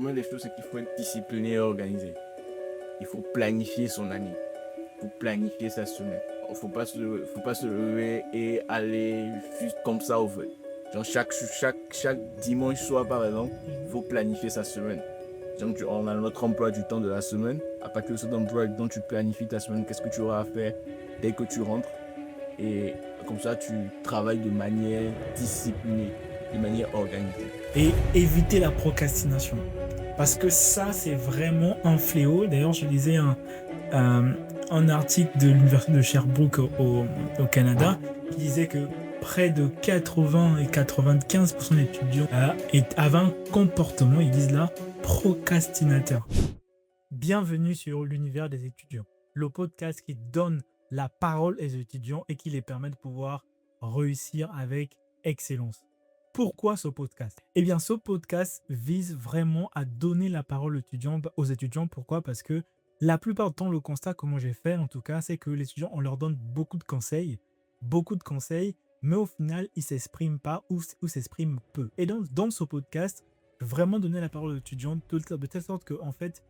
première des choses, c'est qu'il faut être discipliné et organisé. Il faut planifier son année. Il faut planifier sa semaine. Il ne faut pas se lever et aller juste comme ça au fait. Genre chaque dimanche soir, par exemple, il faut planifier sa semaine. Donc, on a notre emploi du temps de la semaine. À partir de cet emploi du temps, tu planifies ta semaine. Qu'est-ce que tu auras à faire dès que tu rentres. Et comme ça, tu travailles de manière disciplinée, de manière organisée. Et éviter la procrastination. Parce que ça, c'est vraiment un fléau. D'ailleurs, je lisais un article de l'université de Sherbrooke au Canada qui disait que près de 80 et 95% d'étudiants avaient un comportement, ils disent là, procrastinateur. Bienvenue sur l'univers des étudiants, le podcast qui donne la parole aux étudiants et qui les permet de pouvoir réussir avec excellence. Pourquoi ce podcast? Eh bien, ce podcast vise vraiment à donner la parole aux étudiants. Pourquoi? Parce que la plupart du temps, le constat, comment j'ai fait en tout cas, c'est que les étudiants, on leur donne beaucoup de conseils, mais au final, ils ne s'expriment pas ou s'expriment peu. Et donc, dans ce podcast, je vais vraiment donner la parole aux étudiants de telle sorte qu'en fait,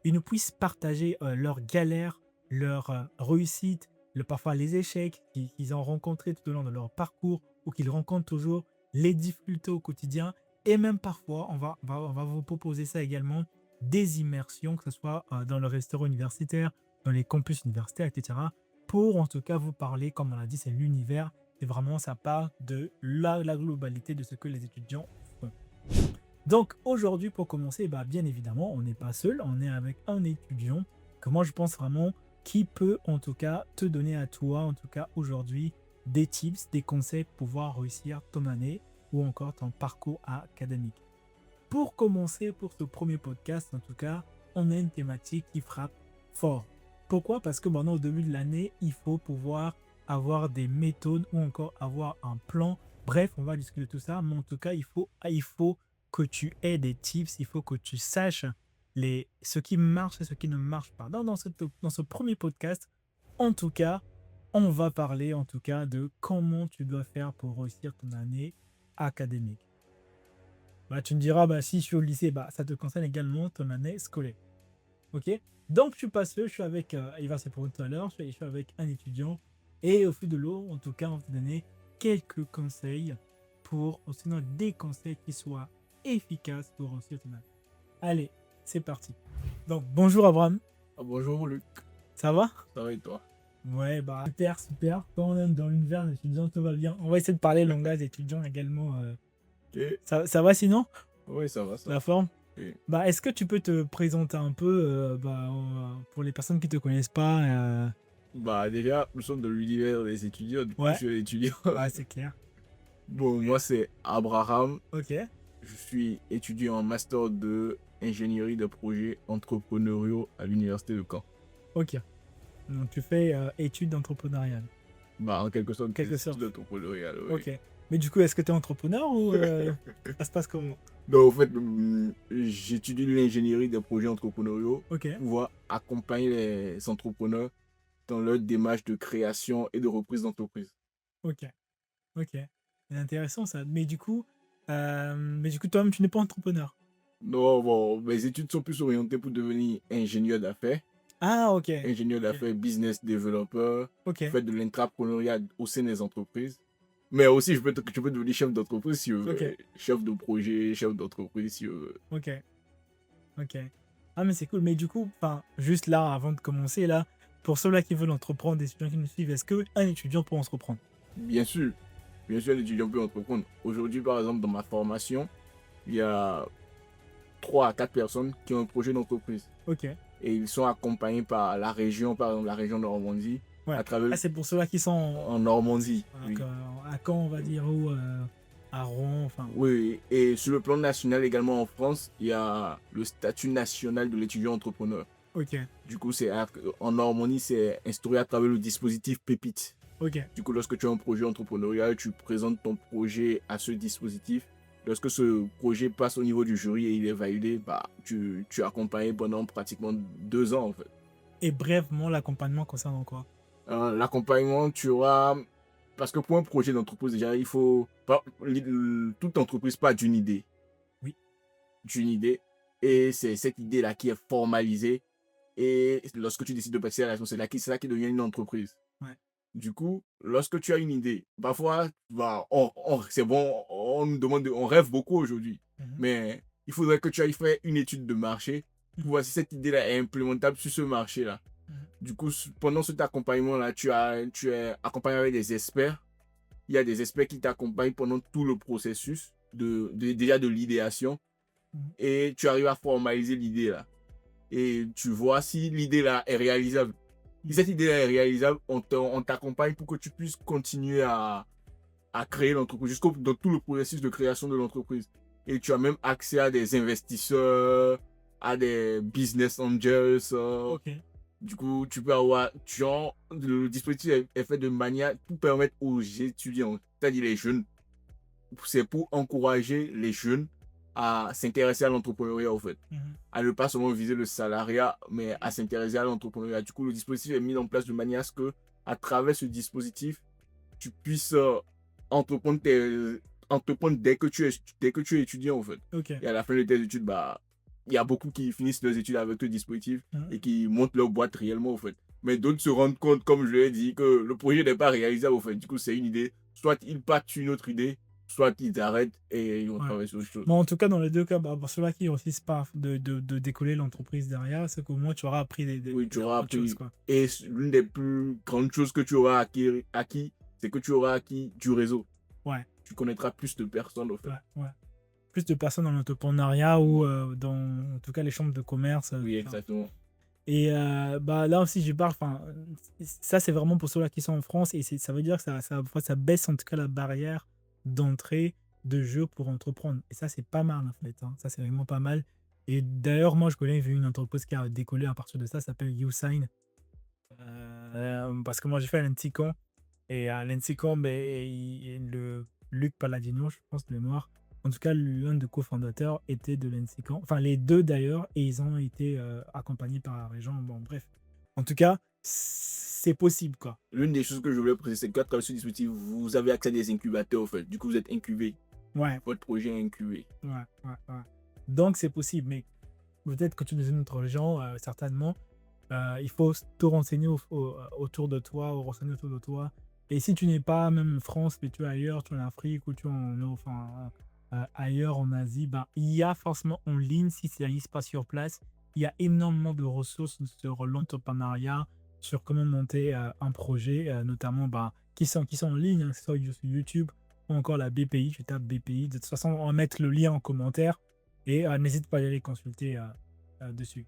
ils ne puissent partager leurs galères, leurs réussites, parfois les échecs qu'ils ont rencontrés tout au long de leur parcours ou qu'ils rencontrent toujours, les difficultés au quotidien. Et même parfois, on va vous proposer ça également, des immersions, que ce soit dans le restaurant universitaire, dans les campus universitaires, etc. Pour en tout cas vous parler, comme on l'a dit, c'est l'univers. Et vraiment, ça part de la globalité de ce que les étudiants font. Donc aujourd'hui, pour commencer, bien évidemment, on n'est pas seul, on est avec un étudiant que moi je pense vraiment qui peut en tout cas te donner à toi, en tout cas aujourd'hui, des tips, des conseils pour pouvoir réussir ton année ou encore ton parcours académique. Pour commencer, pour ce premier podcast, en tout cas, on a une thématique qui frappe fort. Pourquoi? Parce que maintenant, au début de l'année, il faut pouvoir avoir des méthodes ou encore avoir un plan. Bref, on va discuter de tout ça, mais en tout cas, il faut que tu aies des tips, il faut que tu saches ce qui marche et ce qui ne marche pas. Dans ce premier podcast, en tout cas, on va parler en tout cas de comment tu dois faire pour réussir ton année académique. Tu me diras, si je suis au lycée, ça te concerne également ton année scolaire. Ok? Donc, je suis pas seul, je suis avec, il va se présenter tout à l'heure, je suis avec un étudiant. Et au fil de l'eau, en tout cas, on va te donner quelques conseils sinon des conseils qui soient efficaces pour réussir ton année. Allez, c'est parti. Donc, bonjour Abraham. Bonjour Luc, Ça va? ça va et toi? Ouais, super. Quand on est dans l'univers des étudiants, tout va bien. On va essayer de parler langage étudiant également. Okay. Ça va sinon? Oui, ça va. La forme? Okay. Est-ce que tu peux te présenter un peu pour les personnes qui ne te connaissent pas Déjà, nous sommes dans l'univers des étudiants. Du coup, Ouais. je suis étudiant. Ouais, c'est clair. Bon, moi, c'est Abraham. Ok. Je suis étudiant en master de ingénierie de projets entrepreneuriaux à l'université de Caen. Ok. Donc, tu fais études d'entrepreneuriat. En quelque sorte, Quelque sorte. études d'entrepreneuriat. Oui. Ok. Mais du coup, est-ce que tu es entrepreneur ou ça se passe comment? Donc, en fait, j'étudie l'ingénierie des projets entrepreneuriaux Ok. pour pouvoir accompagner les entrepreneurs dans leur démarche de création et de reprise d'entreprise. Ok. C'est intéressant ça. Mais du coup, toi-même, tu n'es pas entrepreneur. Non, bon, mes études sont plus orientées pour devenir ingénieur d'affaires. Ah, ok. Ingénieur d'affaires, business developer, Ok. faire de l'intrapreneuriat au sein des entreprises. Mais aussi, je peux devenir chef d'entreprise si je veux. Ok. Chef de projet, chef d'entreprise si je veux. Ok. Ah, mais c'est cool. Mais du coup, juste là, avant de commencer, là, pour ceux-là qui veulent entreprendre, des étudiants qui nous suivent, est-ce qu'un étudiant peut entreprendre? Bien sûr, un étudiant peut entreprendre. Aujourd'hui, par exemple, dans ma formation, il y a 3 à 4 personnes qui ont un projet d'entreprise. Ok. Et ils sont accompagnés par la région, par exemple la région de Normandie. Ouais. À travers... c'est pour ceux-là qui sont en Normandie. Oui. À Caen, on va dire, ou à Rouen. Oui, et sur le plan national également en France, il y a le statut national de l'étudiant entrepreneur. Ok. Du coup, en Normandie, c'est instauré à travers le dispositif Pépite. Ok. Du coup, lorsque tu as un projet entrepreneurial, tu présentes ton projet à ce dispositif. Lorsque ce projet passe au niveau du jury et il est validé, tu es accompagné pendant pratiquement 2 ans en fait. Et brièvement, l'accompagnement concerne quoi? L'accompagnement, tu auras... Parce que pour un projet d'entreprise, déjà, il faut... Toute entreprise part d'une idée. Oui. D'une idée. Et c'est cette idée-là qui est formalisée. Et lorsque tu décides de passer à l'action, c'est là qui devient une entreprise. Ouais. Du coup, lorsque tu as une idée, parfois, bah, c'est bon, on nous demande, on rêve beaucoup aujourd'hui. Mais il faudrait que tu ailles faire une étude de marché pour voir si cette idée-là est implémentable sur ce marché-là. Du coup, pendant cet accompagnement-là, tu es accompagné avec des experts. Il y a des experts qui t'accompagnent pendant tout le processus déjà de l'idéation. Et tu arrives à formaliser l'idée-là. Et tu vois si l'idée-là est réalisable. Si cette idée-là est réalisable, on t'accompagne pour que tu puisses continuer à créer l'entreprise, dans tout le processus de création de l'entreprise. Et tu as même accès à des investisseurs, à des business angels. Ok. Du coup, tu peux avoir, le dispositif est fait de manière pour permettre aux étudiants, c'est-à-dire les jeunes, c'est pour encourager les jeunes à s'intéresser à l'entrepreneuriat, en fait. À ne pas seulement viser le salariat, mais à s'intéresser à l'entrepreneuriat. Du coup, le dispositif est mis en place de manière à ce que, à travers ce dispositif, tu puisses entreprendre, entreprendre dès que tu es étudiant, en fait. Ok. Et à la fin de tes études, bah, il y a beaucoup qui finissent leurs études avec le dispositif et qui montent leur boîte réellement, en fait. Mais d'autres se rendent compte, comme je l'ai dit, que le projet n'est pas réalisable, en fait. Du coup, c'est une idée. Soit ils partent sur une autre idée, soit ils arrêtent et ils vont travailler sur autre chose. Bon, en tout cas, dans les deux cas, pour ceux-là qui réussissent pas de décoller l'entreprise derrière, c'est qu'au moins tu auras appris Oui, tu auras appris. choses, quoi. Et l'une des plus grandes choses que tu auras acquis, c'est que tu auras acquis du réseau. Ouais. Tu connaîtras plus de personnes, au fait. Ouais. Plus de personnes dans l'entrepreneuriat ou dans, en tout cas, les chambres de commerce. Oui, exactement. Et là aussi, je parle, ça c'est vraiment pour ceux-là qui sont en France et ça veut dire que ça baisse en tout cas la barrière d'entrée de jeu pour entreprendre. Et ça, c'est pas mal en fait. Ça, c'est vraiment pas mal. Et d'ailleurs, moi, je connais une entreprise qui a décollé à partir de ça, ça s'appelle YouSign. Parce que moi, j'ai fait l'Anticon. Et à l'Anticon, le Luc Palladino, je pense de mémoire, en tout cas, l'un des cofondateurs était de l'Anticon. Enfin, les deux d'ailleurs, et ils ont été accompagnés par la région. Bon, bref. En tout cas, c'est possible, quoi. L'une des choses que je voulais préciser, c'est que à travers ce dispositif, vous avez accès à des incubateurs, en fait. Du coup, vous êtes incubé. Ouais. Votre projet est incubé. Ouais. Donc, c'est possible, mais peut-être que tu es dans une autre région, certainement. Il faut te renseigner autour de toi, ou renseigner autour de toi. Et si tu n'es pas même en France, mais tu es ailleurs, tu es en Afrique ou tu es ailleurs en Asie, il y a forcément en ligne, si ça n'existe pas sur place, il y a énormément de ressources sur l'entrepreneuriat, sur comment monter un projet, notamment qui sont en ligne, hein, sur YouTube ou encore la BPI. Tu tapes BPI. De toute façon, on va mettre le lien en commentaire et n'hésite pas à aller consulter dessus.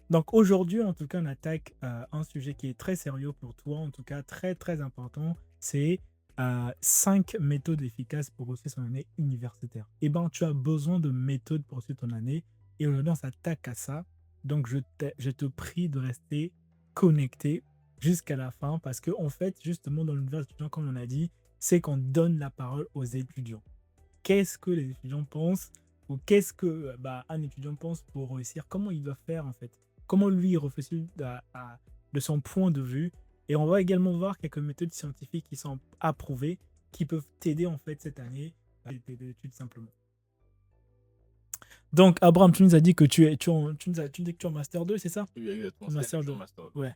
Donc aujourd'hui, en tout cas, on attaque un sujet qui est très sérieux pour toi, en tout cas très très important, c'est 5 méthodes efficaces pour réussir son année universitaire. Et tu as besoin de méthodes pour réussir ton année, et aujourd'hui on s'attaque à ça. Donc je te prie de rester connecté jusqu'à la fin, parce qu'en fait, justement dans l'univers étudiant, comme on a dit, c'est qu'on donne la parole aux étudiants. Qu'est-ce que les étudiants pensent, ou qu'est-ce que un étudiant pense pour réussir, comment il doit faire en fait. Comment lui il réfléchit de son point de vue. Et on va également voir quelques méthodes scientifiques qui sont approuvées, qui peuvent t'aider en fait cette année à tes études simplement. Donc Abraham, tu nous as dit que tu dis que tu es en Master 2, c'est ça? Oui, exactement. Master 2. Master 2. Ouais.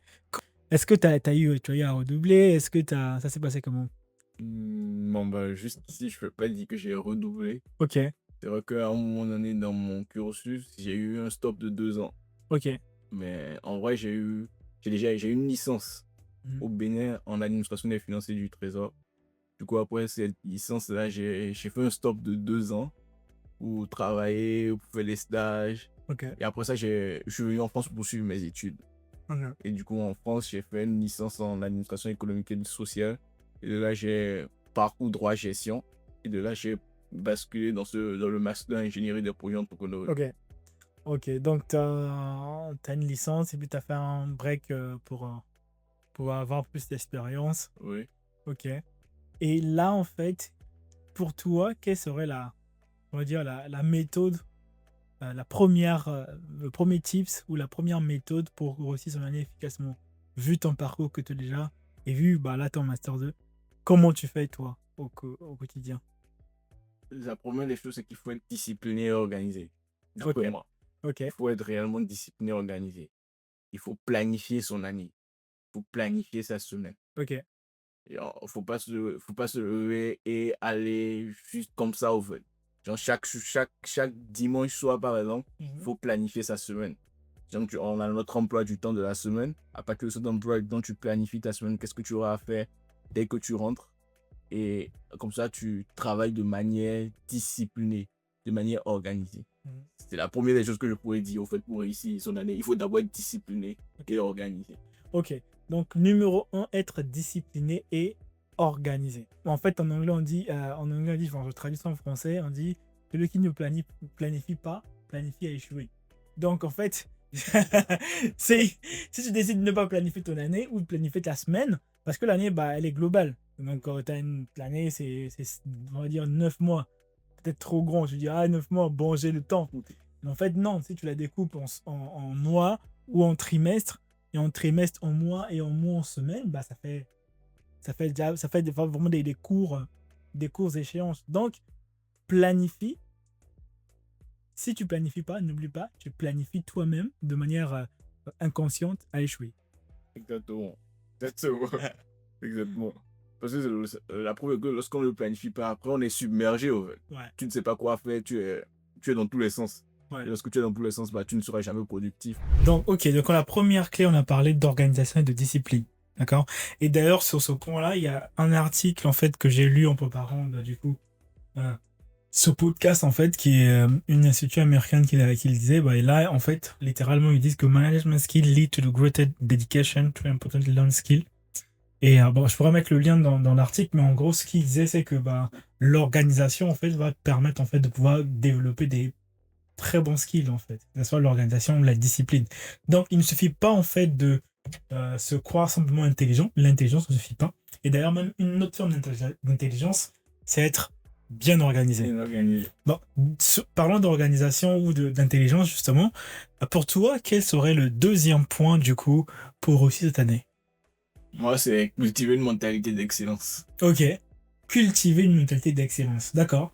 Est-ce que tu as eu à redoubler? Est-ce que ça s'est passé comment? Bon, juste ici, je peux pas dire que j'ai redoublé. Ok. C'est vrai qu'à un moment donné dans mon cursus, j'ai eu un stop de 2 ans. Ok. Mais en vrai, j'ai eu une licence au Bénin en administration des finances et du trésor. Du coup, après cette licence-là, j'ai fait un stop de 2 ans pour travailler, pour faire les stages. Ok. Et après ça, je suis venu en France pour poursuivre mes études. Okay. Et du coup, en France, j'ai fait une licence en administration économique et sociale. Et de là, j'ai parcours droit gestion. Et de là, j'ai basculé dans le master ingénierie des projets entrepreneuriaux. Ok, donc tu as une licence et puis tu as fait un break pour avoir plus d'expérience. Oui. Ok. Et là, en fait, pour toi, quelle serait la méthode, le premier tips ou la première méthode pour réussir son année efficacement? Vu ton parcours que tu as déjà et vu là, ton Master 2, comment tu fais toi au quotidien? La première des choses, c'est qu'il faut être discipliné et organisé. Ok. D'après moi. Ok. Il faut être réellement discipliné et organisé. Il faut planifier son année. Il faut planifier sa semaine. Ok. Faut pas se lever et aller juste comme ça au fait. Genre chaque dimanche soir, par exemple, il faut planifier sa semaine. Genre, on a notre emploi du temps de la semaine. À partir de cet emploi du temps, tu planifies ta semaine. Qu'est-ce que tu auras à faire dès que tu rentres. Et comme ça, tu travailles de manière disciplinée, de manière organisée. C'est la première des choses que je pourrais dire au fait pour réussir son année. Il faut d'abord être discipliné et organisé. Ok. Donc, numéro 1, être discipliné et organisé. En fait, en anglais, on dit, enfin, je traduis ça en français, on dit celui qui ne planifie pas, planifie à échouer. Donc, en fait, si tu décides de ne pas planifier ton année ou de planifier ta semaine, parce que l'année, bah, elle est globale. Donc, l'année, c'est, on va dire, 9 mois. Peut-être trop grand. Je dis, 9 mois, bon, j'ai le temps. Mais en fait, non, si tu la découpes en mois ou en trimestre, et en trimestre, en mois, et en mois, en semaine, bah, ça fait vraiment des courts échéances. Donc, planifie. Si tu planifies pas, n'oublie pas, tu planifies toi-même de manière inconsciente à échouer. Exactement. Exactement. Parce que la preuve que lorsqu'on ne le planifie pas, après on est submergé. Ouais. Tu ne sais pas quoi faire, tu es dans tous les sens. Ouais. Et lorsque tu es dans tous les sens, bah, tu ne seras jamais productif. Donc, ok, donc la première clé, on a parlé d'organisation et de discipline. D'accord. Et d'ailleurs, sur ce point-là, il y a un article en fait que j'ai lu en préparant du coup ce podcast en fait qui est une institut américaine qui le disait. Bah, et là, en fait, littéralement, ils disent que management skill lead to the greater dedication to important learn skill. Et bon, je pourrais mettre le lien dans l'article, mais en gros, ce qu'il disait, c'est que bah, l'organisation en fait va te permettre en fait de pouvoir développer des très bons skills en fait, que ce soit l'organisation ou la discipline. Donc, il ne suffit pas en fait de se croire simplement intelligent. L'intelligence ne suffit pas. Et d'ailleurs, même une autre forme d'intelligence, c'est être bien organisé. Bon, parlant d'organisation ou d'intelligence, justement, pour toi, quel serait le deuxième point, du coup, pour réussir cette année? Moi, c'est cultiver une mentalité d'excellence. Ok. Cultiver une mentalité d'excellence. D'accord.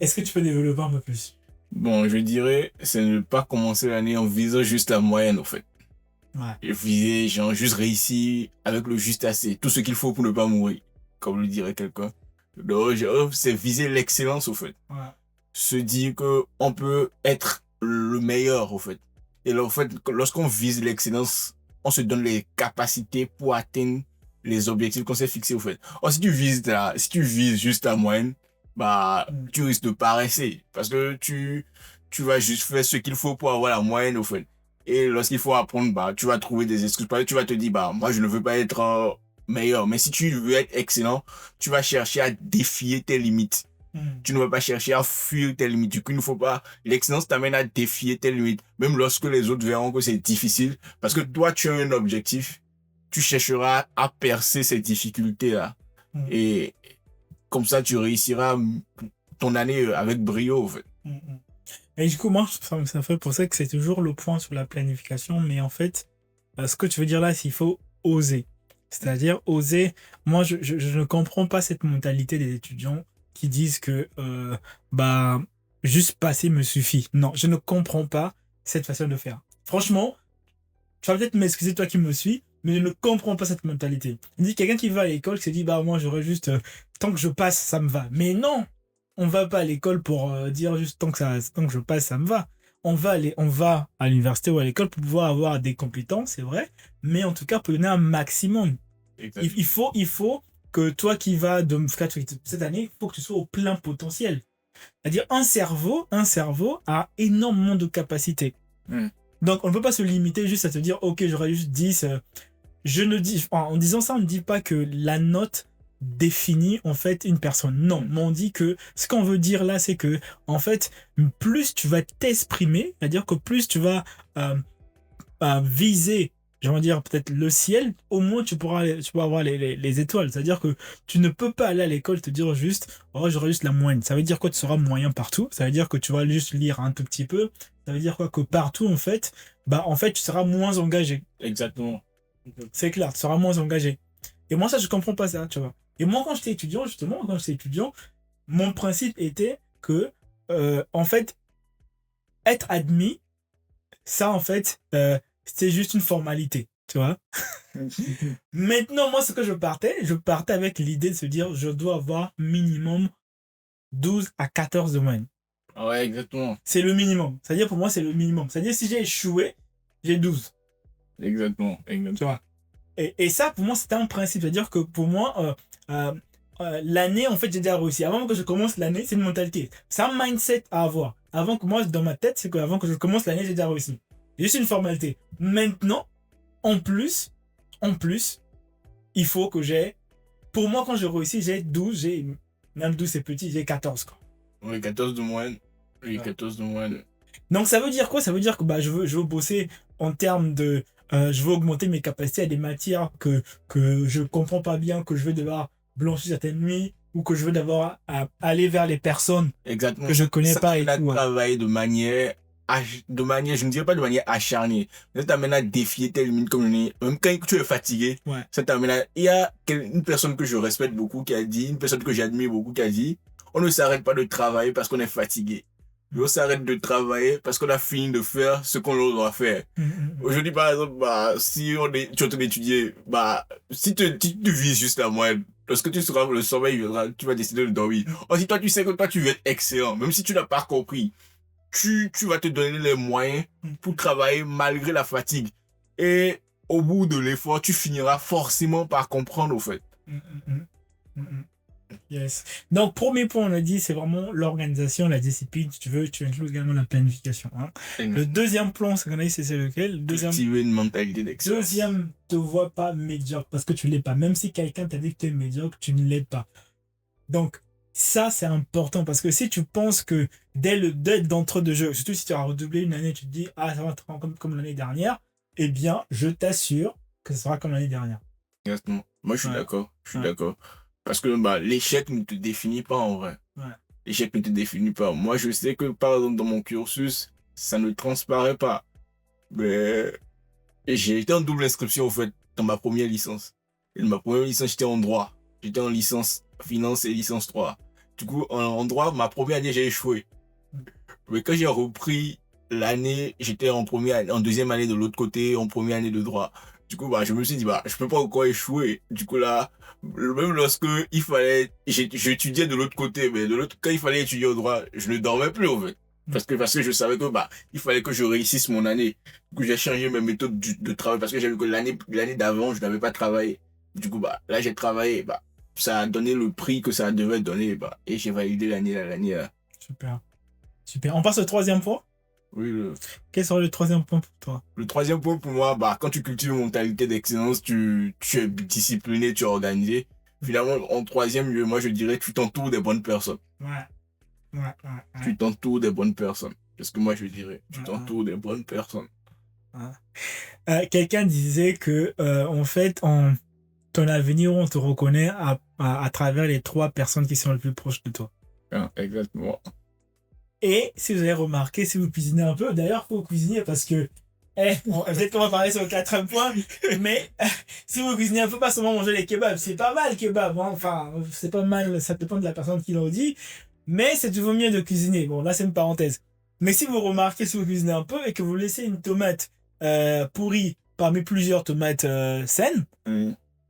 Est-ce que tu peux développer un peu plus? Bon, je dirais, c'est ne pas commencer l'année en visant juste la moyenne, en fait. Ouais. Et viser, genre, juste réussir avec le juste assez. Tout ce qu'il faut pour ne pas mourir, comme le dirait quelqu'un. Donc, c'est viser l'excellence, au fait. Ouais. Se dire qu'on peut être le meilleur, au fait. Et là, en fait, lorsqu'on vise l'excellence, on se donne les capacités pour atteindre les objectifs qu'on s'est fixés, au fait. Or, si tu vises juste la moyenne, bah, tu risques de paresser. Parce que tu vas juste faire ce qu'il faut pour avoir la moyenne, au fait. Et lorsqu'il faut apprendre, bah, tu vas trouver des excuses. Parce que tu vas te dire, bah, moi, je ne veux pas être meilleur. Mais si tu veux être excellent, tu vas chercher à défier tes limites. Tu ne vas pas chercher à fuir tes limites. Du coup, il ne faut pas... L'excellence t'amène à défier tes limites. Même lorsque les autres verront que c'est difficile. Parce que toi, tu as un objectif. Tu chercheras à percer ces difficultés-là. Et comme ça, tu réussiras ton année avec brio, en fait. Et du coup, moi, ça fait pour ça que c'est toujours le point sur la planification. Mais en fait, ce que tu veux dire là, c'est qu'il faut oser. C'est-à-dire oser. Moi, je ne comprends pas cette mentalité des étudiants qui disent que bah juste passer me suffit. Non, je ne comprends pas cette façon de faire. Franchement, tu vas peut-être m'excuser toi qui me suis, mais je ne comprends pas cette mentalité. Il dit quelqu'un qui va à l'école qui se dit bah moi j'aurais juste tant que je passe ça me va. Mais non, on va pas à l'école pour dire juste tant que je passe ça me va. On va à l'université ou à l'école pour pouvoir avoir des compétences, c'est vrai, mais en tout cas pour donner un maximum. Il faut que toi qui vas de cette année, il faut que tu sois au plein potentiel. C'est-à-dire un cerveau a énormément de capacités. Donc on ne peut pas se limiter juste à te dire ok j'aurais juste 10. En disant ça, on ne dit pas que la note définit en fait une personne. Non, mais on dit que ce qu'on veut dire là, c'est que en fait, plus tu vas t'exprimer, c'est-à-dire que plus tu vas viser, j'aimerais dire peut-être le ciel, au moins tu pourras avoir les étoiles. C'est-à-dire que tu ne peux pas aller à l'école et te dire juste oh j'aurai juste la moyenne. Ça veut dire quoi? Tu seras moyen partout. Ça veut dire que tu vas juste lire un tout petit peu. Ça veut dire quoi? Que partout en fait, tu seras moins engagé. Exactement. C'est clair, tu seras moins engagé. Et moi ça je comprends pas ça, tu vois. Et moi quand j'étais étudiant, mon principe était que, en fait, être admis, ça, en fait, c'est juste une formalité, tu vois. Maintenant, moi, ce que je partais avec l'idée de se dire, je dois avoir minimum 12 à 14 de moyenne. Ouais, exactement. C'est le minimum. C'est-à-dire, pour moi, c'est le minimum. C'est-à-dire, si j'ai échoué, j'ai 12. Exactement. Tu vois. Et ça, pour moi, c'était un principe. C'est-à-dire que pour moi, l'année, en fait, j'ai déjà réussi. Avant que je commence l'année, c'est une mentalité. C'est un mindset à avoir. Avant que moi, dans ma tête, c'est qu'avant que je commence l'année, j'ai déjà réussi. C'est juste une formalité. Maintenant, en plus, il faut que j'ai... Pour moi, quand je réussis, j'ai 12, même 12 c'est petit, j'ai 14, quoi. Oui, 14 de moyenne. Oui, Ouais. 14 de moyenne. Donc ça veut dire quoi? Ça veut dire que je veux bosser en termes de... je veux augmenter mes capacités à des matières que je comprends pas bien, que je veux devoir blanchir certaines nuits, ou que je veux devoir aller vers les personnes Exactement. que je connais pas et Ça tout. travailler de manière, je ne dirais pas de manière acharnée, mais ça t'amène à défier tes limites comme même quand tu es fatigué, Ouais. ça t'amène à, il y a une personne que je respecte beaucoup qui a dit, une personne que j'admire beaucoup qui a dit, on ne s'arrête pas de travailler parce qu'on est fatigué. On s'arrête de travailler parce qu'on a fini de faire ce qu'on doit faire. Aujourd'hui, par exemple, si tu es en train d'étudier, si tu vises juste la moyenne, lorsque tu seras le sommeil viendra, tu vas décider de dormir. Or, si toi, tu sais que toi, tu veux être excellent, même si tu n'as pas compris, tu vas te donner les moyens pour travailler malgré la fatigue. Et au bout de l'effort, tu finiras forcément par comprendre, au fait. Yes. Donc, premier point, on a dit, c'est vraiment l'organisation, la discipline. Si tu veux, tu inclus également la planification. Hein. Le deuxième plan, c'est lequel? Le deuxième, cultiver une mentalité d'excellence. Deuxième, te vois pas médiocre parce que tu l'es pas. Même si quelqu'un t'a dit que tu es médiocre, tu ne l'es pas. Donc, ça, c'est important parce que si tu penses que dès d'entrée de jeu, surtout si tu as redoublé une année, tu te dis, ah, ça va être comme l'année dernière, eh bien, je t'assure que ce sera comme l'année dernière. Exactement. Moi, je suis d'accord. Je suis Ouais. d'accord. Parce que l'échec ne te définit pas en vrai. Ouais. L'échec ne te définit pas. Moi, je sais que, par exemple, dans mon cursus, ça ne transparaît pas. Mais j'ai été en double inscription, au fait, dans ma première licence. Et dans ma première licence, j'étais en droit. J'étais en licence finance et licence 3. Du coup, en droit, ma première année, j'ai échoué. Mais quand j'ai repris l'année, j'étais en deuxième année de l'autre côté, en première année de droit. Du coup, je me suis dit, je peux pas encore échouer. Du coup, là, même lorsque il fallait, j'étudiais de l'autre côté, mais quand il fallait étudier au droit, je ne dormais plus, en fait. Parce que je savais que, il fallait que je réussisse mon année. Du coup, j'ai changé mes méthodes de travail parce que j'ai vu que l'année d'avant, je n'avais pas travaillé. Du coup, là, j'ai travaillé, ça a donné le prix que ça devait donner, et j'ai validé l'année là. Super. On passe au troisième point? Oui, Quel sera le troisième point pour toi? Le troisième point pour moi, quand tu cultives une mentalité d'excellence, tu es discipliné, tu es organisé. Finalement, en troisième lieu, moi je dirais tu t'entoures des bonnes personnes. Ouais. Tu t'entoures des bonnes personnes. C'est ce que moi je dirais. Tu t'entoures des bonnes personnes. Quelqu'un disait que, en fait, ton avenir, on te reconnaît à travers les 3 personnes qui sont les plus proches de toi. Exactement. Et si vous avez remarqué, si vous cuisinez un peu, d'ailleurs, il faut cuisiner parce que, peut-être qu'on va parler sur le 4e point, mais si vous cuisinez un peu, pas seulement manger les kebabs, c'est pas mal kebab, hein, enfin, c'est pas mal, ça dépend de la personne qui l'en dit, mais c'est toujours mieux de cuisiner. Bon, là, c'est une parenthèse. Mais si vous remarquez, si vous cuisinez un peu et que vous laissez une tomate pourrie parmi plusieurs tomates saines,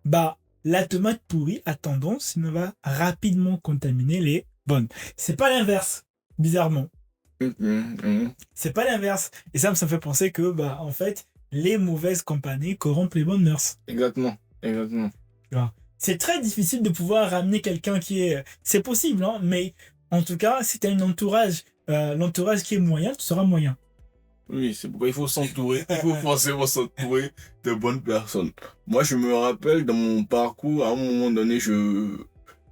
la tomate pourrie a tendance, il va rapidement contaminer les bonnes. C'est pas l'inverse. Bizarrement. C'est pas l'inverse. Et ça me fait penser que, en fait, les mauvaises compagnies corrompent les bonnes mœurs. Exactement. C'est très difficile de pouvoir ramener quelqu'un qui est... C'est possible, hein, mais en tout cas, si tu as l'entourage qui est moyen, tu seras moyen. Oui, c'est pourquoi il faut s'entourer. Il faut forcément s'entourer de bonnes personnes. Moi, je me rappelle dans mon parcours, à un moment donné,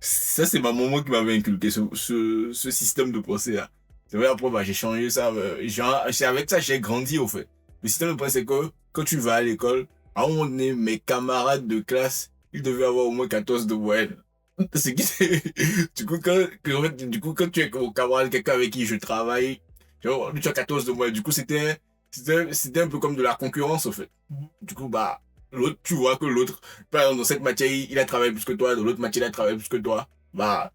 ça, c'est ma maman qui m'avait inculqué ce système de pensée là. C'est vrai, après, j'ai changé ça. C'est avec ça que j'ai grandi, au fait. Le système de pensée, c'est que quand tu vas à l'école, à un moment donné, mes camarades de classe, ils devaient avoir au moins 14 de moyenne. Du coup, quand tu es au camarade, quelqu'un avec qui je travaille, tu as 14 de moyenne. Du coup, c'était un peu comme de la concurrence, au fait. Du coup, l'autre, tu vois que l'autre, par exemple, dans cette matière, il a travaillé plus que toi, dans l'autre matière, il a travaillé plus que toi.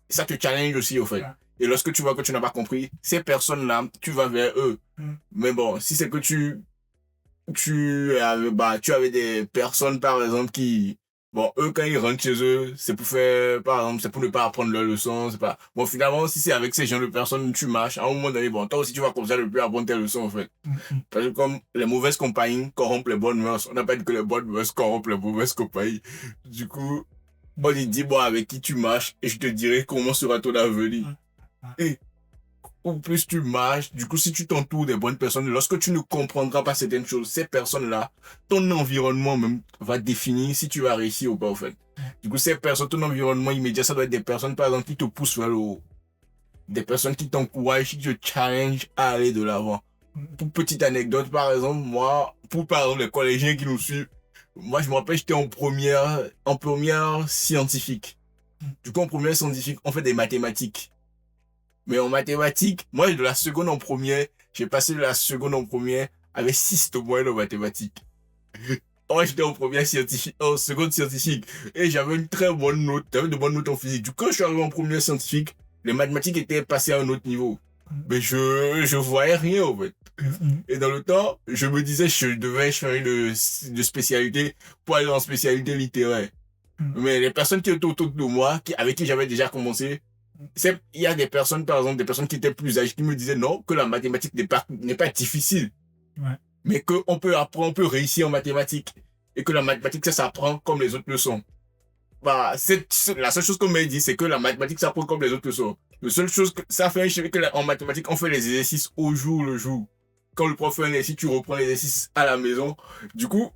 Ça te challenge aussi, au fait. Et lorsque tu vois que tu n'as pas compris, ces personnes-là, tu vas vers eux. Mm. Mais bon, si c'est que tu avais des personnes, par exemple, qui, bon, eux, quand ils rentrent chez eux, c'est pour faire, par exemple, c'est pour ne pas apprendre leurs leçons, c'est pas, bon, finalement, si c'est avec ces gens de personnes, tu marches, à un moment donné, bon, toi aussi, tu vas comme ça ne plus apprendre tes leçons, en fait. Parce que comme les mauvaises compagnies corrompent les bonnes mœurs, on n'a pas dit que les bonnes mœurs corrompent les mauvaises compagnies. Du coup, on dit, bon, avec qui tu marches, et je te dirai comment sera ton avenir. Et ou plus tu marches, du coup, si tu t'entoures des bonnes personnes, lorsque tu ne comprendras pas certaines choses, ces personnes-là, ton environnement même va définir si tu vas réussir ou pas, en fait. Du coup, ces personnes, ton environnement immédiat, ça doit être des personnes, par exemple, qui te poussent vers le haut. Des personnes qui t'encouragent, qui te challenge à aller de l'avant. Pour petite anecdote, par exemple, moi, pour par exemple les collégiens qui nous suivent, moi, je me rappelle, j'étais en première scientifique. Du coup, en première scientifique, on fait des mathématiques. Mais en mathématiques, moi, de la seconde en première, j'ai passé de la seconde en première avec 6 de moyenne en mathématiques. Moi, j'étais en seconde scientifique. Et j'avais une très bonne note, j'avais de bonnes notes en physique. Du coup, quand je suis arrivé en première scientifique, les mathématiques étaient passées à un autre niveau. Mais je voyais rien, en fait. Et dans le temps, je me disais, je devais changer de spécialité pour aller en spécialité littéraire. Mais les personnes qui étaient autour de moi, avec qui j'avais déjà commencé, il y a des personnes, par exemple, des personnes qui étaient plus âgées, qui me disaient non, que la mathématique n'est pas difficile. Ouais. Mais qu'on peut apprendre, on peut réussir en mathématiques. Et que la mathématique, ça s'apprend comme les autres leçons. Bah, la seule chose qu'on m'a dit, c'est que la mathématique s'apprend comme les autres leçons. La seule chose que ça fait, c'est que en mathématiques, on fait les exercices au jour le jour. Quand le prof fait un exercice, tu reprends l'exercice à la maison. Du coup,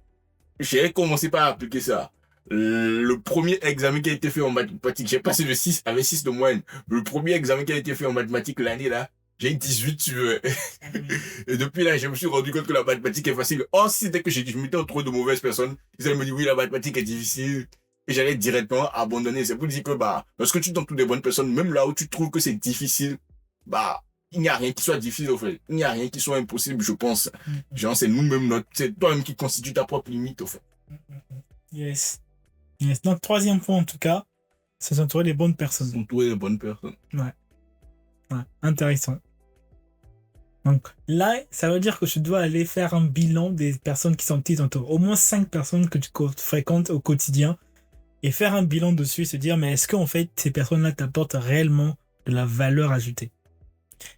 j'ai commencé par appliquer ça. Le premier examen qui a été fait en mathématiques, j'ai passé de 6 avec 6 de moyenne. Le premier examen qui a été fait en mathématiques l'année là, j'ai 18 sur. Et depuis là, je me suis rendu compte que la mathématique est facile. Oh, si c'était que je m'étais entouré de mauvaises personnes, ils allaient me dire oui, la mathématique est difficile. Et j'allais directement abandonner. C'est pour dire que, bah, lorsque tu t'entoures des bonnes personnes, même là où tu trouves que c'est difficile, bah, il n'y a rien qui soit difficile, au fait. Il n'y a rien qui soit impossible, je pense. Genre, c'est nous-mêmes, c'est toi-même qui constitue ta propre limite, au fait. Yes. Yes. Donc, troisième point, en tout cas, c'est s'entourer des bonnes personnes. S'entourer des bonnes personnes. Ouais. Intéressant. Donc, là, ça veut dire que tu dois aller faire un bilan des personnes qui sont t'entourent. Au moins 5 personnes que tu fréquentes au quotidien et faire un bilan dessus et se dire, mais est-ce qu'en fait, ces personnes-là t'apportent réellement de la valeur ajoutée?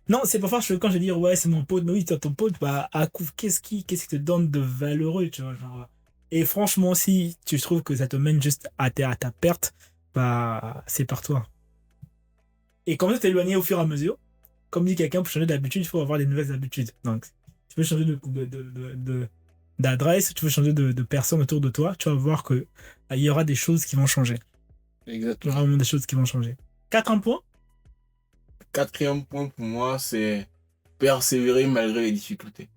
Non, c'est parfois quand je dis, ouais, c'est mon pote, mais oui, ton pote, bah, qu'est-ce qui te donne de valeureux, tu vois, genre. Et franchement, si tu trouves que ça te mène juste à ta perte, bah, c'est par toi. Et comment t'éloigner au fur et à mesure? Comme dit quelqu'un, pour changer d'habitude, il faut avoir des nouvelles habitudes. Donc, tu veux changer d'adresse, tu veux changer de personnes autour de toi, tu vas voir que il y aura des choses qui vont changer. Exactement. Il y aura vraiment des choses qui vont changer. 4 points. Quatrième point pour moi, c'est persévérer malgré les difficultés.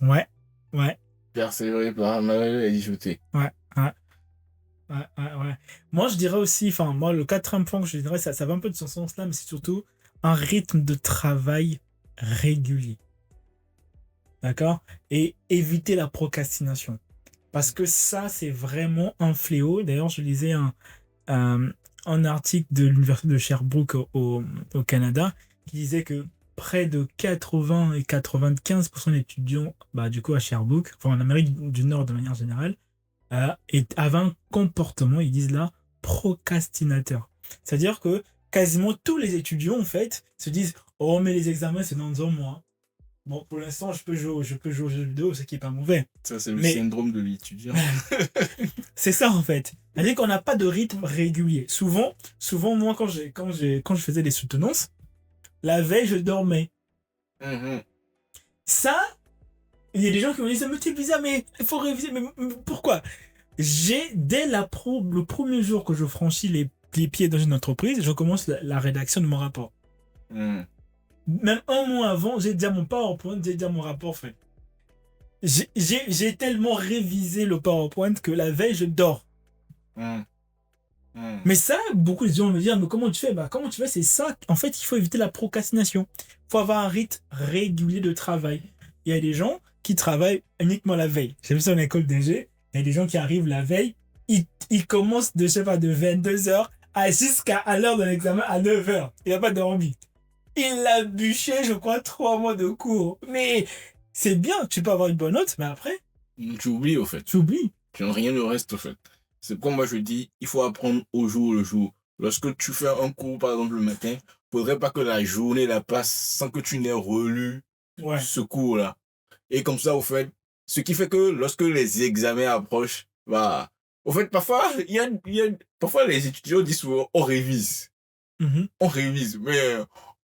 Ouais. Persévérer malgré les difficultés. Ouais. Moi, je dirais aussi, moi, le 4e point que je dirais, ça va un peu de ce sens-là, mais c'est surtout un rythme de travail régulier. D'accord? Et éviter la procrastination. Parce que ça, c'est vraiment un fléau. D'ailleurs, je lisais un article de l'université de Sherbrooke au Canada qui disait que près de 80 et 95% d'étudiants, du coup à Sherbrooke, en Amérique du Nord de manière générale, avaient un comportement, ils disent là, procrastinateur. C'est-à-dire que quasiment tous les étudiants, en fait, se disent « Oh, mais les examens, c'est dans un mois. Bon, pour l'instant, je peux jouer aux jeux vidéo, ce qui n'est pas mauvais. » Ça, c'est le syndrome de l'étudiant. C'est ça, en fait. C'est-à-dire qu'on n'a pas de rythme régulier. Souvent, moi, quand je faisais des soutenances, la veille, je dormais. Ça, il y a des gens qui me disent « Mais c'est bizarre, mais il faut réviser. Mais pourquoi ?» Dès le premier jour que je franchis les pieds dans une entreprise, je commence la rédaction de mon rapport. Même un mois avant, j'ai déjà mon PowerPoint, j'ai déjà mon rapport fait. J'ai tellement révisé le PowerPoint que la veille, je dors. Mais ça, beaucoup de gens me disent, mais comment tu fais? Comment tu fais? C'est ça. En fait, il faut éviter la procrastination. Il faut avoir un rythme régulier de travail. Il y a des gens qui travaillent uniquement la veille. J'ai vu ça en école d'ingé. Il y a des gens qui arrivent la veille, ils commencent de 22h jusqu'à l'heure de l'examen à 9h. Il n'a pas dormi. Il a bûché, je crois, 3 mois de cours. Mais c'est bien, tu peux avoir une bonne note, mais après, Tu oublies, au fait. tu oublies. Rien ne reste, au fait. C'est comme moi, je dis, il faut apprendre au jour le jour. Lorsque tu fais un cours, par exemple, le matin, faudrait pas que la journée la passe sans que tu n'aies relu Ouais. ce cours-là. Et comme ça, au fait, ce qui fait que lorsque les examens approchent, bah, au fait, parfois, parfois les étudiants disent souvent, on révise. Mhm. On révise, mais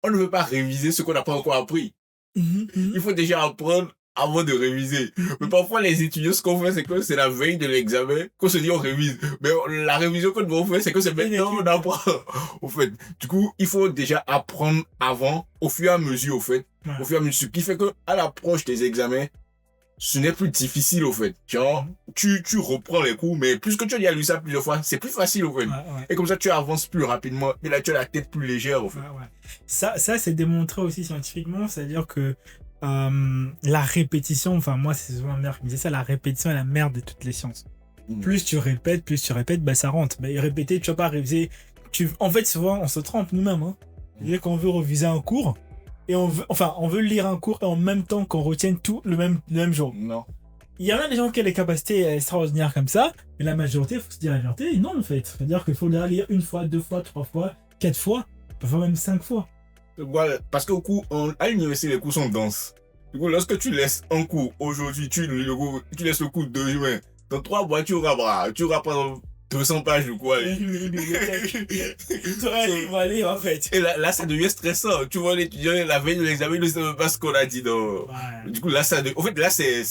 on ne veut pas réviser ce qu'on n'a pas encore appris. Mhm, mhm. Il faut déjà apprendre avant de réviser. Mais parfois, les étudiants, ce qu'on fait, c'est que c'est la veille de l'examen qu'on se dit on révise. Mais la révision qu'on doit faire, c'est que c'est maintenant qu'on apprend. Au fait, du coup, il faut déjà apprendre avant, au fur et à mesure, au fait. Ouais. Au fur et à mesure. Ce qui fait que à l'approche des examens, ce n'est plus difficile, au fait. Genre, tu reprends les cours, mais plus que tu as déjà lu ça plusieurs fois, c'est plus facile, au fait. Ouais, ouais. Et comme ça, tu avances plus rapidement. Et là, tu as la tête plus légère, au fait. Ouais, ouais. Ça c'est démontré aussi scientifiquement, c'est-à-dire que la répétition, enfin moi c'est souvent ma mère qui me disait ça, la répétition est la mère de toutes les sciences. Plus tu répètes, bah ça rentre. Mais répéter, tu vas pas réviser. En fait, souvent on se trompe nous-mêmes. Hein. C'est-à-dire qu'on veut réviser un cours, et on veut lire un cours et en même temps qu'on retienne tout le même jour. Non. Il y en a des gens qui ont des capacités extraordinaires comme ça, mais la majorité, il faut se dire la vérité, non en fait. C'est-à-dire qu'il faut lire une fois, 2 fois, 3 fois, 4 fois, parfois même 5 fois. Voilà, parce qu'au coup, à l'université, les cours sont denses. Du coup, lorsque tu laisses un cours aujourd'hui, tu laisses le cours 2 juin, dans 3 mois, tu auras par 200 pages de quoi. Tu aurais lire en fait. Et là, ça devient stressant. Tu vois l'étudiant, la veille de l'examen, il ne sait même pas ce qu'on a dit. Ouais. Du coup, là, en fait, là, c'est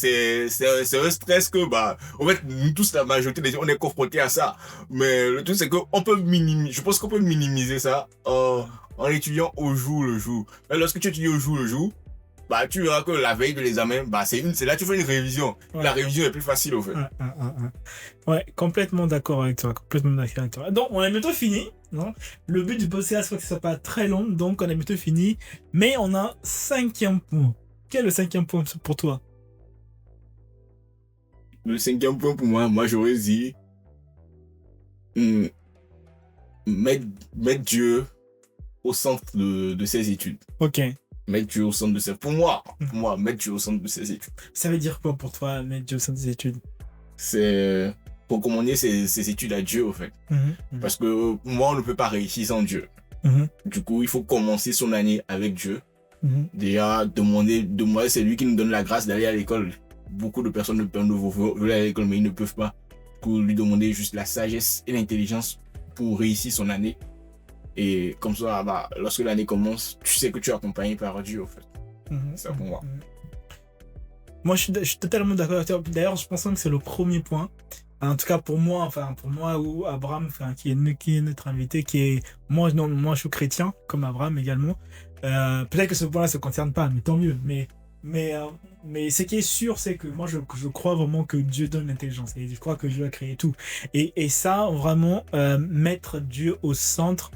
un stress que, en fait, nous tous, la majorité des gens, on est confrontés à ça. Mais le truc, c'est qu'on peut je pense qu'on peut minimiser ça en étudiant au jour le jour. Mais lorsque tu étudies au jour le jour, tu verras que la veille de l'examen, c'est là que tu fais une révision. Ouais. La révision est plus facile, au fait. Ouais, complètement d'accord avec toi. Donc, on a bientôt fini. Non, le but du podcast, c'est que ce soit pas très long. Donc, on a bientôt fini. Mais on a un 5e point. Quel est le 5e point pour toi? Le 5e point pour moi, j'aurais dit mettre Dieu au centre de ses études. Ok. Mettre Dieu au centre de ses... Pour moi, mettre Dieu au centre de ses études. Ça veut dire quoi pour toi, mettre Dieu au centre des études? C'est pour commander ses études à Dieu, en fait. Parce que moi, on ne peut pas réussir sans Dieu. Du coup, il faut commencer son année avec Dieu. Déjà, demander, c'est lui qui nous donne la grâce d'aller à l'école. Beaucoup de personnes veulent aller à l'école, mais ils ne peuvent pas. Pour lui demander juste la sagesse et l'intelligence pour réussir son année. Et comme ça, lorsque l'année commence, tu sais que tu es accompagné par Dieu, en fait. C'est ça pour moi. Moi, je suis totalement d'accord avec toi. D'ailleurs, je pense que c'est le premier point. En tout cas, pour moi ou Abraham, qui est notre invité, moi, je suis chrétien, comme Abraham également. Peut-être que ce point-là ne se concerne pas, mais tant mieux. Mais ce qui est sûr, c'est que moi, je crois vraiment que Dieu donne l'intelligence. Et je crois que Dieu a créé tout. Et ça, vraiment, mettre Dieu au centre,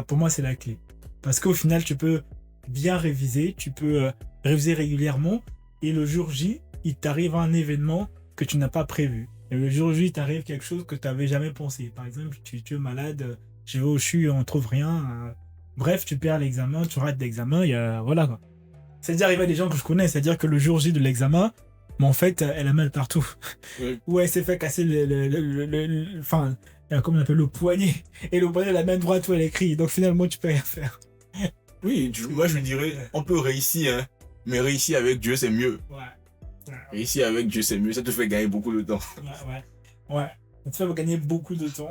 pour moi, c'est la clé. Parce qu'au final, tu peux bien réviser, tu peux réviser régulièrement, et le jour J, il t'arrive un événement que tu n'as pas prévu. Et le jour J, il t'arrive quelque chose que tu n'avais jamais pensé. Par exemple, tu es malade, je vais au CHU, on ne trouve rien. Bref, tu perds l'examen, tu rates l'examen, voilà quoi. C'est déjà arrivé à des gens que je connais, c'est-à-dire que le jour J de l'examen, mais en fait, elle a mal partout. Oui. Ou elle s'est fait casser comme on appelle le poignet. Et le poignet, la main droite où elle écrit. Donc finalement, tu peux rien faire. Oui, moi je dirais, on peut réussir, hein, mais réussir avec Dieu, c'est mieux. Ouais. Réussir avec Dieu, c'est mieux. Ça te fait gagner beaucoup de temps. Ouais. Ça te fait gagner beaucoup de temps.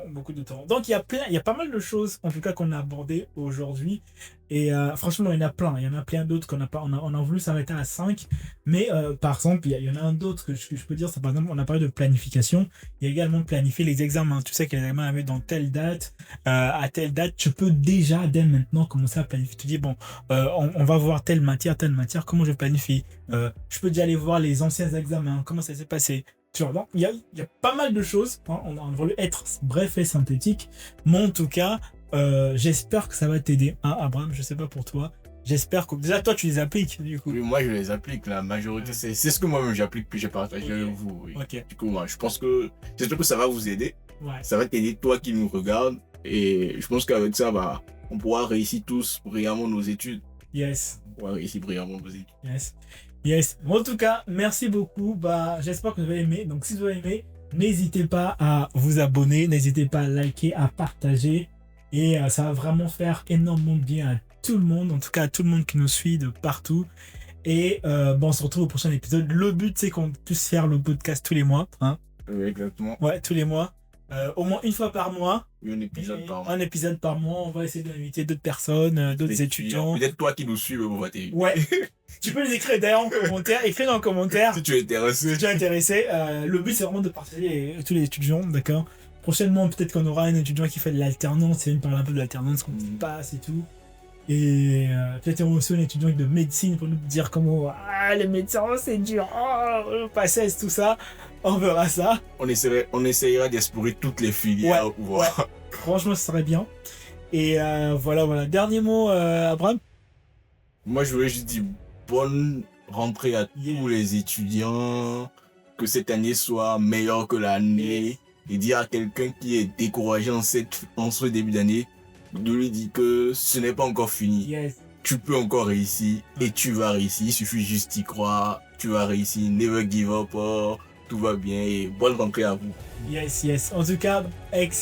Donc il y a pas mal de choses, en tout cas, qu'on a abordées aujourd'hui. Et franchement, il y en a plein d'autres qu'on n'a pas. On a voulu s'arrêter à 5. Mais par exemple, il y en a un d'autre que je peux dire. C'est par exemple, on a parlé de planification. Il y a également planifier les examens. Tu sais que les examens arrivent dans telle date. À telle date, tu peux déjà, dès maintenant, commencer à planifier. Tu dis, on va voir telle matière. Comment je planifie? Je peux déjà aller voir les anciens examens. Comment ça s'est passé? Tu vois, il y a pas mal de choses. Hein, on a voulu être bref et synthétique. Mais en tout cas, j'espère que ça va t'aider. Hein, Abraham, je sais pas pour toi. J'espère que déjà toi tu les appliques du coup. Oui, moi je les applique, la majorité. C'est ce que moi-même j'applique, puis j'ai partagé avec vous. Oui. Du coup, moi je pense que j'espère que ça va vous aider. Ça va t'aider toi qui nous regarde. Et je pense qu'avec ça, on pourra réussir tous brillamment nos études. Yes. On pourra réussir brillamment nos études. Yes. Yes. Bon, en tout cas, merci beaucoup. J'espère que vous avez aimé. Donc, si vous avez aimé, n'hésitez pas à vous abonner, n'hésitez pas à liker, à partager. Et ça va vraiment faire énormément de bien à tout le monde, en tout cas à tout le monde qui nous suit de partout. Et on se retrouve au prochain épisode. Le but, c'est qu'on puisse faire le podcast tous les mois. Hein. Oui, exactement. Ouais, tous les mois. Au moins une fois par mois. Oui, un épisode par mois. Un épisode par mois. On va essayer d'inviter d'autres personnes, d'autres étudiants. Peut-être toi qui nous suis, on va t'aider. Ouais. Tu peux les écrire d'ailleurs en commentaire. Écris dans le commentaire. Si tu es intéressé. Si tu es intéressé. Le but, c'est vraiment de partager tous les étudiants, d'accord. Prochainement, peut-être qu'on aura un étudiant qui fait de l'alternance. Il parle un peu de l'alternance, comment ça se passe et tout. Et peut-être aussi un étudiant de médecine pour nous dire comment les médecins c'est dur, passesse, tout ça. On verra ça. On essaiera d'explorer toutes les filières. Ouais. Franchement, ce serait bien. Et voilà. Dernier mot, Abraham. Moi, je voulais juste dire bonne rentrée à tous les étudiants. Que cette année soit meilleure que l'année. Et dire à quelqu'un qui est découragé en ce début d'année, de lui dire que ce n'est pas encore fini. Yes. Tu peux encore réussir et tu vas réussir. Il suffit juste d'y croire. Tu vas réussir. Never give up. Tout va bien et bonne rentrée à vous. Yes. En tout cas,